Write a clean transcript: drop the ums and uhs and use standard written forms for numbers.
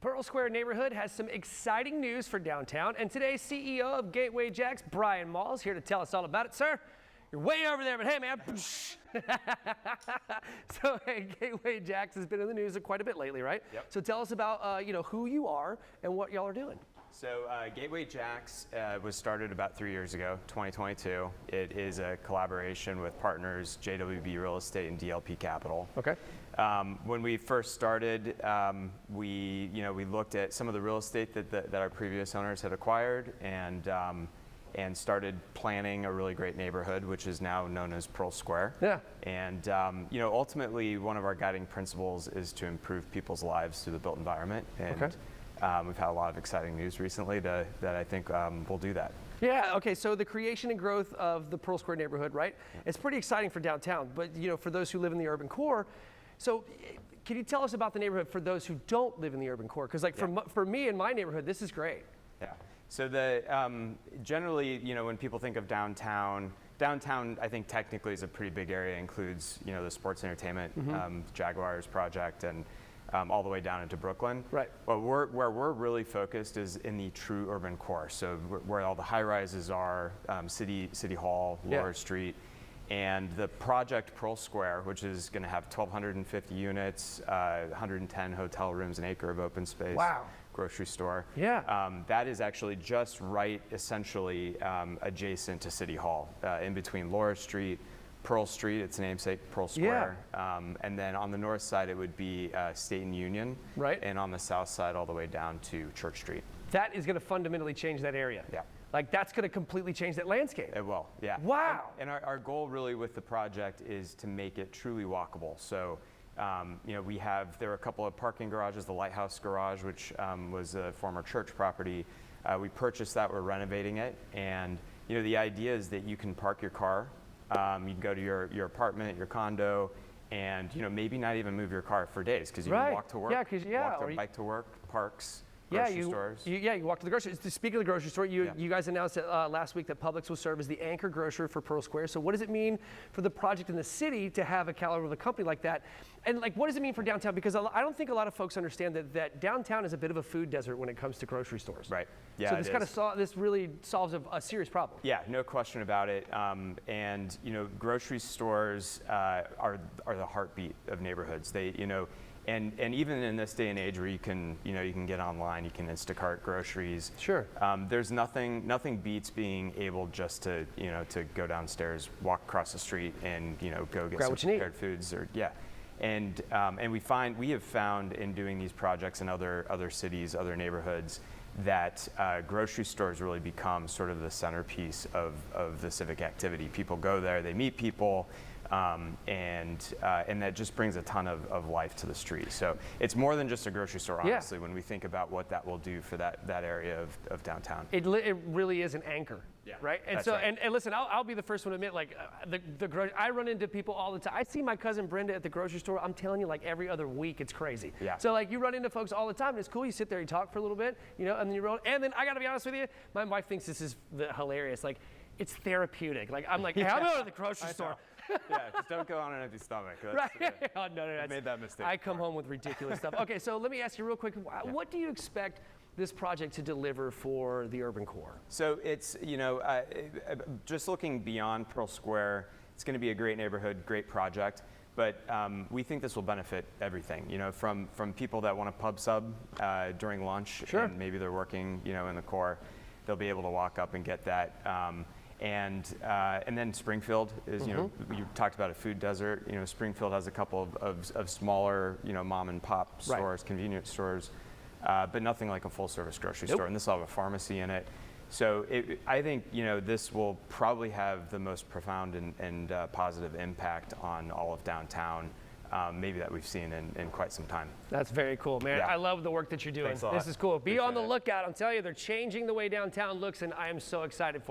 Pearl Square neighborhood has some exciting news for downtown, and today's CEO of Gateway Jacks, Brian Mall, is here to tell us all about it. Sir, you're way over there, but hey, man. So, hey, Gateway Jacks has been in the news quite a bit lately, right? Yep. So tell us about, who you are and what y'all are doing. So Gateway Jacks was started about 3 years ago, 2022. It is a collaboration with partners JWB Real Estate and DLP Capital. Okay. When we first started, we looked at some of the real estate that our previous owners had acquired and started planning a really great neighborhood, which is now known as Pearl Square. Yeah. And ultimately, one of our guiding principles is to improve people's lives through the built environment. And okay. We've had a lot of exciting news recently that I think will do that. Yeah, okay, so the creation and growth of the Pearl Square neighborhood, right? Yeah. It's pretty exciting for downtown, but for those who live in the urban core, so can you tell us about the neighborhood for those who don't live in the urban core? Because for me in my neighborhood, this is great. Yeah, so generally, when people think of downtown, I think technically is a pretty big area. It includes, the sports entertainment, Jaguars project, and all the way down into Brooklyn. Right. But where we're really focused is in the true urban core. So where all the high rises are, City Hall, Lower Street, and the project Pearl Square, which is going to have 1,250 units, 110 hotel rooms, an acre of open space. Wow. Grocery store. Yeah. That is actually just right, essentially adjacent to City Hall, in between Lower Street, Pearl Street, its namesake, Pearl Square. Yeah. And then on the north side, it would be State and Union. Right. And on the south side, all the way down to Church Street. That is going to fundamentally change that area. Yeah. Like, that's going to completely change that landscape. It will, yeah. Wow. And our goal really with the project is to make it truly walkable. So, there are a couple of parking garages, the Lighthouse Garage, which was a former church property. We purchased that, we're renovating it. And, the idea is that you can park your car. You can go to your apartment, your condo, and maybe not even move your car for days because you can walk to work, walk to bike to work, parks, grocery stores. You walk to the grocery store. Speaking of the grocery store, you guys announced last week that Publix will serve as the anchor grocer for Pearl Square. So what does it mean for the project in the city to have a caliber of a company like that? And what does it mean for downtown? Because I don't think a lot of folks understand that downtown is a bit of a food desert when it comes to grocery stores. Right. Yeah. So this really solves a serious problem. Yeah, no question about it. And grocery stores are the heartbeat of neighborhoods. They And even in this day and age where you can get online, you can Instacart groceries. Sure. There's nothing beats being able just to go downstairs, walk across the street, and go get some prepared foods And we have found in doing these projects in other cities, other neighborhoods, that grocery stores really become sort of the centerpiece of the civic activity. People go there, they meet people. And that just brings a ton of life to the street. So it's more than just a grocery store, honestly, when we think about what that will do for that area of downtown. It really is an anchor, right? And and listen, I'll be the first one to admit, I run into people all the time. I see my cousin Brenda at the grocery store. I'm telling you, every other week, it's crazy. Yeah. So you run into folks all the time, and it's cool. You sit there, you talk for a little bit, and then you roll. And then I got to be honest with you, my wife thinks this is hilarious. It's therapeutic. I'm like, hey, I'm going to the grocery store. Yeah, just don't go on an empty stomach. Right. Oh, no. I made that mistake. I come home with ridiculous stuff. Okay, so let me ask you real quick. What do you expect this project to deliver for the urban core? So it's, just looking beyond Pearl Square, it's going to be a great neighborhood, great project. But we think this will benefit everything, from people that want a pub sub during lunch. Sure. And maybe they're working, in the core. They'll be able to walk up and get that. And then Springfield is, you talked about a food desert. Springfield has a couple of smaller, mom and pop stores, convenience stores, but nothing like a full service grocery store. And this will have a pharmacy in it. So I think, this will probably have the most profound and positive impact on all of downtown, maybe that we've seen in quite some time. That's very cool, man. Yeah. I love the work that you're doing. Thanks a lot. This is cool. Be on the lookout. I'm telling you, they're changing the way downtown looks, and I am so excited for it.